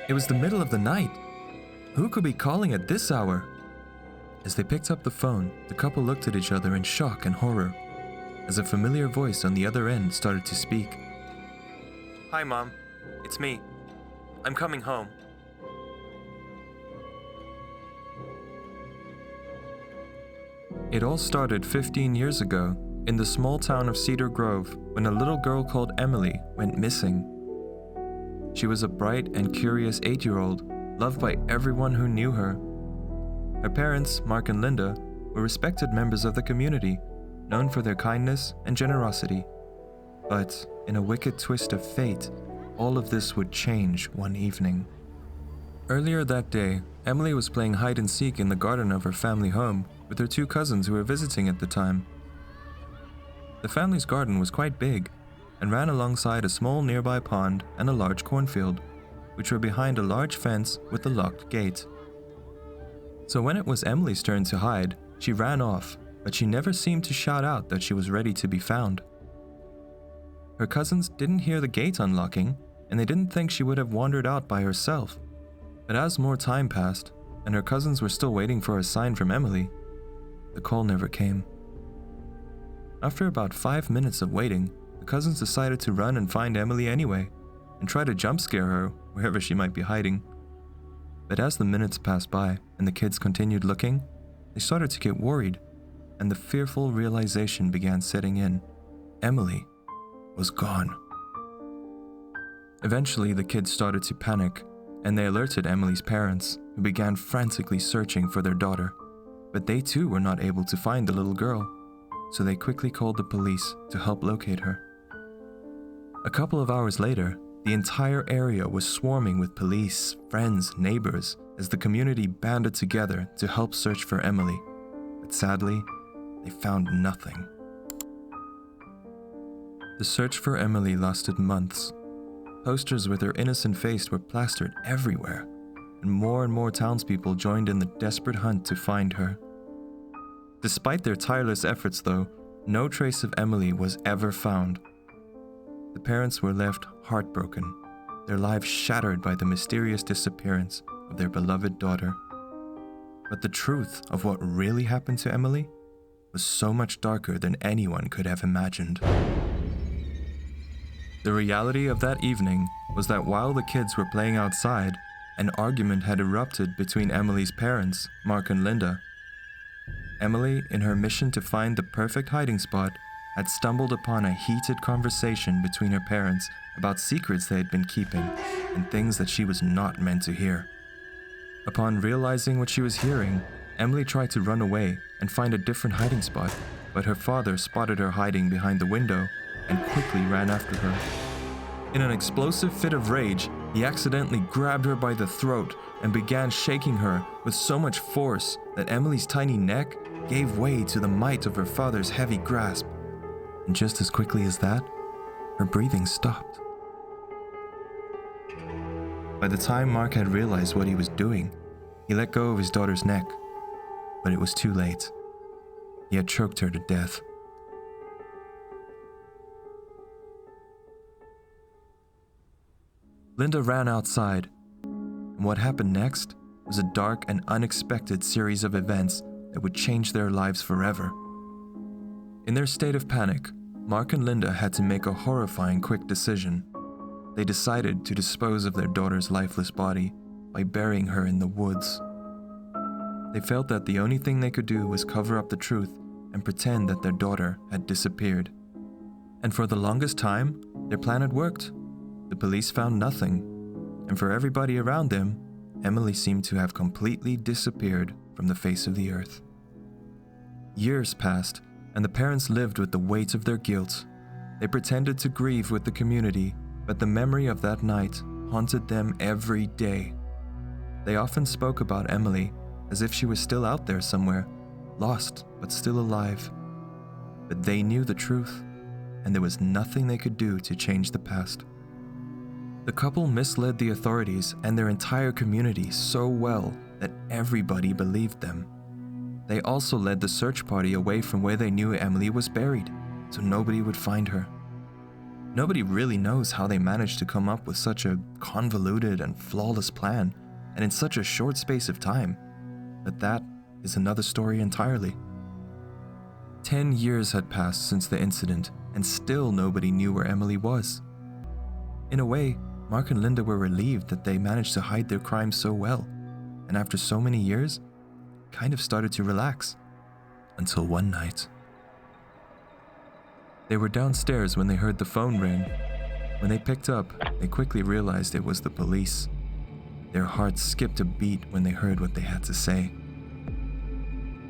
It was the middle of the night. Who could be calling at this hour? As they picked up the phone, the couple looked at each other in shock and horror, as a familiar voice on the other end started to speak. "Hi, Mom. It's me. I'm coming home." It all started 15 years ago in the small town of Cedar Grove when a little girl called Emily went missing. She was a bright and curious 8-year-old, loved by everyone who knew her. Her parents, Mark and Linda, were respected members of the community, known for their kindness and generosity. But in a wicked twist of fate, all of this would change one evening. Earlier that day, Emily was playing hide and seek in the garden of her family home with her 2 cousins who were visiting at the time. The family's garden was quite big and ran alongside a small nearby pond and a large cornfield, which were behind a large fence with a locked gate. So when it was Emily's turn to hide, she ran off, but she never seemed to shout out that she was ready to be found. Her cousins didn't hear the gate unlocking, and they didn't think she would have wandered out by herself. But as more time passed, and her cousins were still waiting for a sign from Emily, the call never came. After about 5 minutes of waiting, the cousins decided to run and find Emily anyway, and try to jump scare her wherever she might be hiding. But as the minutes passed by and the kids continued looking, they started to get worried, and the fearful realization began setting in. Emily was gone. Eventually, the kids started to panic, and they alerted Emily's parents, who began frantically searching for their daughter. But they too were not able to find the little girl, so they quickly called the police to help locate her. A couple of hours later, the entire area was swarming with police, friends, neighbors, as the community banded together to help search for Emily. But sadly, they found nothing. The search for Emily lasted months. Posters with her innocent face were plastered everywhere, and more townspeople joined in the desperate hunt to find her. Despite their tireless efforts, though, no trace of Emily was ever found. The parents were left heartbroken, their lives shattered by the mysterious disappearance of their beloved daughter. But the truth of what really happened to Emily was so much darker than anyone could have imagined. The reality of that evening was that while the kids were playing outside, an argument had erupted between Emily's parents, Mark and Linda. Emily, in her mission to find the perfect hiding spot, had stumbled upon a heated conversation between her parents about secrets they had been keeping and things that she was not meant to hear. Upon realizing what she was hearing, Emily tried to run away and find a different hiding spot, but her father spotted her hiding behind the window and quickly ran after her. In an explosive fit of rage, he accidentally grabbed her by the throat and began shaking her with so much force that Emily's tiny neck gave way to the might of her father's heavy grasp. And just as quickly as that, her breathing stopped. By the time Mark had realized what he was doing, he let go of his daughter's neck, but it was too late. He had choked her to death. Linda ran outside, and what happened next was a dark and unexpected series of events that would change their lives forever. In their state of panic, Mark and Linda had to make a horrifying quick decision. They decided to dispose of their daughter's lifeless body by burying her in the woods. They felt that the only thing they could do was cover up the truth and pretend that their daughter had disappeared. And for the longest time, their plan had worked. The police found nothing, and for everybody around them, Emily seemed to have completely disappeared from the face of the earth. Years passed, and the parents lived with the weight of their guilt. They pretended to grieve with the community, but the memory of that night haunted them every day. They often spoke about Emily as if she was still out there somewhere, lost but still alive. But they knew the truth, and there was nothing they could do to change the past. The couple misled the authorities and their entire community so well that everybody believed them. They also led the search party away from where they knew Emily was buried, so nobody would find her. Nobody really knows how they managed to come up with such a convoluted and flawless plan, and in such a short space of time. But that is another story entirely. 10 years had passed since the incident, and still nobody knew where Emily was. In a way, Mark and Linda were relieved that they managed to hide their crime so well, and after so many years, kind of started to relax. Until one night. They were downstairs when they heard the phone ring. When they picked up, they quickly realized it was the police. Their hearts skipped a beat when they heard what they had to say.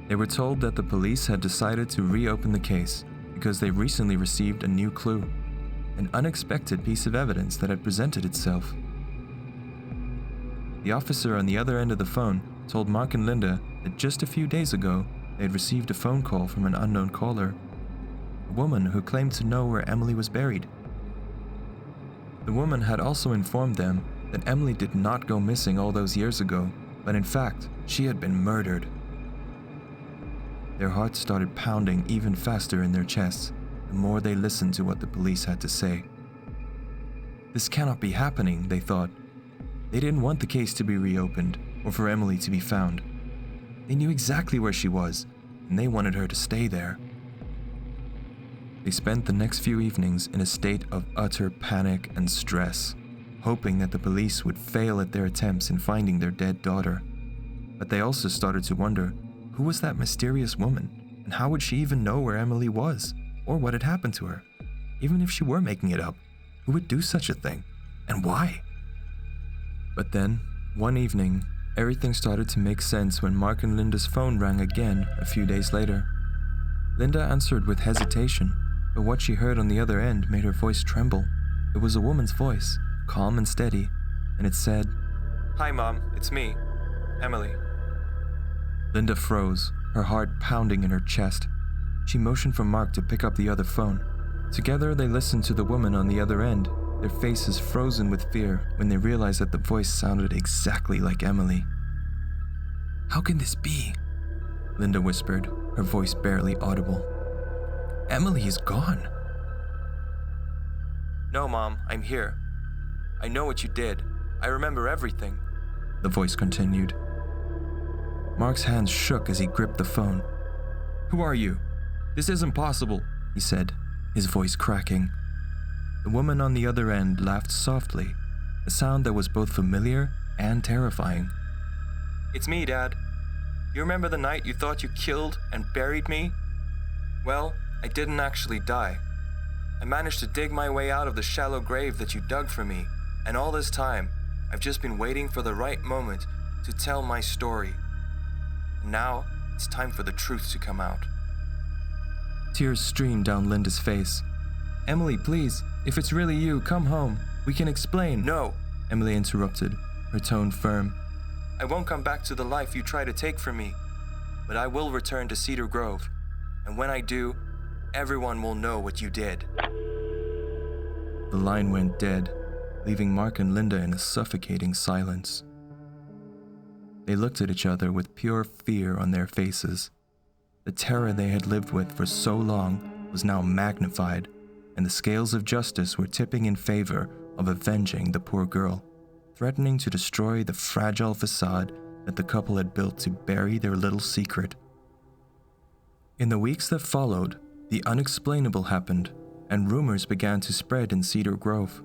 They were told that the police had decided to reopen the case because they recently received a new clue, an unexpected piece of evidence that had presented itself. The officer on the other end of the phone told Mark and Linda that just a few days ago, they had received a phone call from an unknown caller, a woman who claimed to know where Emily was buried. The woman had also informed them that Emily did not go missing all those years ago, but in fact, she had been murdered. Their hearts started pounding even faster in their chests the more they listened to what the police had to say. This cannot be happening, they thought. They didn't want the case to be reopened or for Emily to be found. They knew exactly where she was, and they wanted her to stay there. They spent the next few evenings in a state of utter panic and stress, hoping that the police would fail at their attempts in finding their dead daughter. But they also started to wonder, who was that mysterious woman, and how would she even know where Emily was, or what had happened to her? Even if she were making it up, who would do such a thing, and why? But then, one evening, everything started to make sense when Mark and Linda's phone rang again a few days later. Linda answered with hesitation, but what she heard on the other end made her voice tremble. It was a woman's voice, calm and steady, and it said, "Hi, Mom, it's me, Emily." Linda froze, her heart pounding in her chest. She motioned for Mark to pick up the other phone. Together, they listened to the woman on the other end, their faces frozen with fear when they realized that the voice sounded exactly like Emily. "How can this be?" Linda whispered, her voice barely audible. "Emily is gone." "No, Mom, I'm here. I know what you did. I remember everything," the voice continued. Mark's hands shook as he gripped the phone. "Who are you? This isn't possible," he said, his voice cracking. The woman on the other end laughed softly, a sound that was both familiar and terrifying. "It's me, Dad. You remember the night you thought you killed and buried me? Well, I didn't actually die. I managed to dig my way out of the shallow grave that you dug for me, and all this time, I've just been waiting for the right moment to tell my story. And now, it's time for the truth to come out." Tears streamed down Linda's face. "Emily, please, if it's really you, come home. We can explain." "No," Emily interrupted, her tone firm. "I won't come back to the life you try to take from me, but I will return to Cedar Grove, and when I do, everyone will know what you did." The line went dead, leaving Mark and Linda in a suffocating silence. They looked at each other with pure fear on their faces. The terror they had lived with for so long was now magnified, and the scales of justice were tipping in favor of avenging the poor girl, threatening to destroy the fragile facade that the couple had built to bury their little secret. In the weeks that followed, the unexplainable happened, and rumors began to spread in Cedar Grove.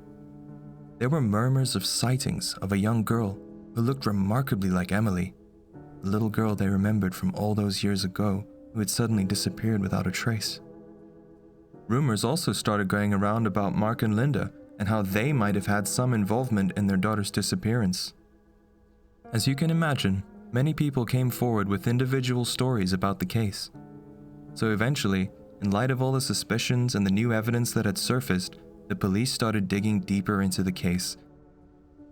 There were murmurs of sightings of a young girl who looked remarkably like Emily, the little girl they remembered from all those years ago who had suddenly disappeared without a trace. Rumors also started going around about Mark and Linda and how they might have had some involvement in their daughter's disappearance. As you can imagine, many people came forward with individual stories about the case. So eventually, in light of all the suspicions and the new evidence that had surfaced, the police started digging deeper into the case.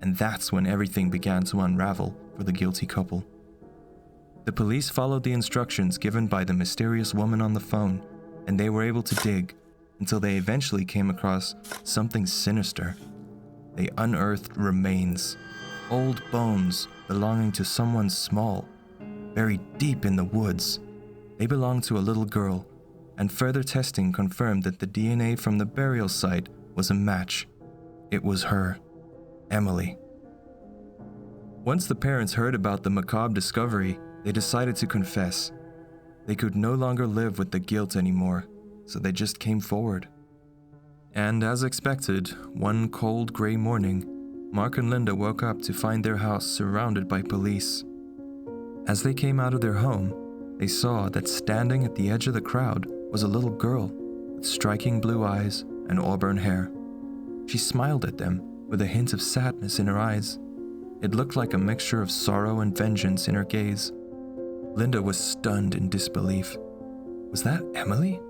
And that's when everything began to unravel for the guilty couple. The police followed the instructions given by the mysterious woman on the phone, and they were able to dig until they eventually came across something sinister. They unearthed remains, old bones belonging to someone small, buried deep in the woods. They belonged to a little girl, and further testing confirmed that the DNA from the burial site was a match. It was her, Emily. Once the parents heard about the macabre discovery, they decided to confess. They could no longer live with the guilt anymore, so they just came forward. And as expected, one cold gray morning, Mark and Linda woke up to find their house surrounded by police. As they came out of their home, they saw that standing at the edge of the crowd was a little girl with striking blue eyes and auburn hair. She smiled at them with a hint of sadness in her eyes. It looked like a mixture of sorrow and vengeance in her gaze. Linda was stunned in disbelief. Was that Emily?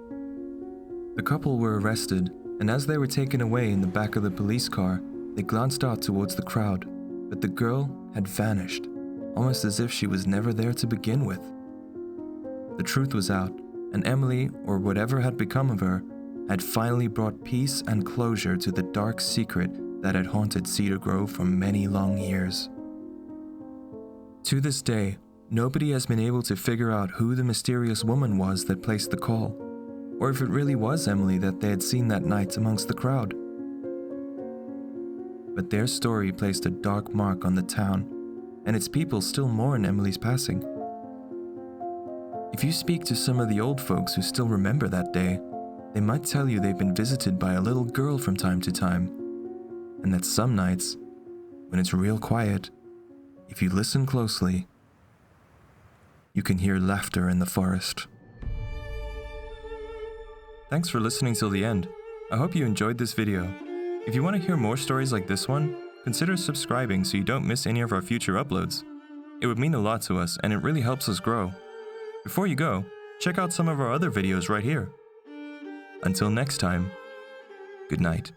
The couple were arrested, and as they were taken away in the back of the police car, they glanced out towards the crowd, but the girl had vanished, almost as if she was never there to begin with. The truth was out, and Emily, or whatever had become of her, had finally brought peace and closure to the dark secret that had haunted Cedar Grove for many long years. To this day, nobody has been able to figure out who the mysterious woman was that placed the call, or if it really was Emily that they had seen that night amongst the crowd. But their story placed a dark mark on the town, and its people still mourn Emily's passing. If you speak to some of the old folks who still remember that day, they might tell you they've been visited by a little girl from time to time, and that some nights, when it's real quiet, if you listen closely, you can hear laughter in the forest. Thanks for listening till the end. I hope you enjoyed this video. If you want to hear more stories like this one, consider subscribing so you don't miss any of our future uploads. It would mean a lot to us and it really helps us grow. Before you go, check out some of our other videos right here. Until next time, good night.